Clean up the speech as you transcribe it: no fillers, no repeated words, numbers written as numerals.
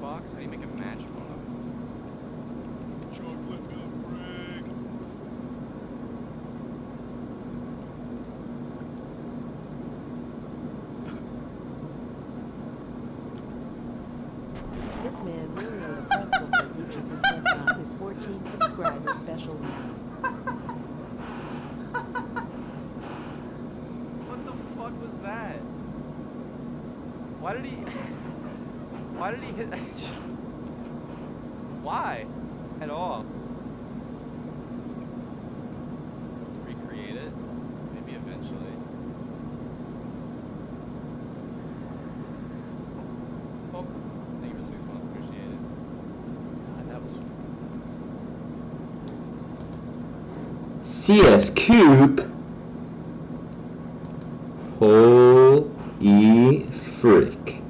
matchbox? How do you make a matchbox? Chocolate milk brick. This man really ate a pretzel for each of his subs on his 14 subscriber special week. What the fuck was that? Why did he... Why did he hit... Why? At all? Recreate it? Maybe eventually. Oh, thank you for 6 months. Appreciate it. God, that was... CS Cube. Holy frick.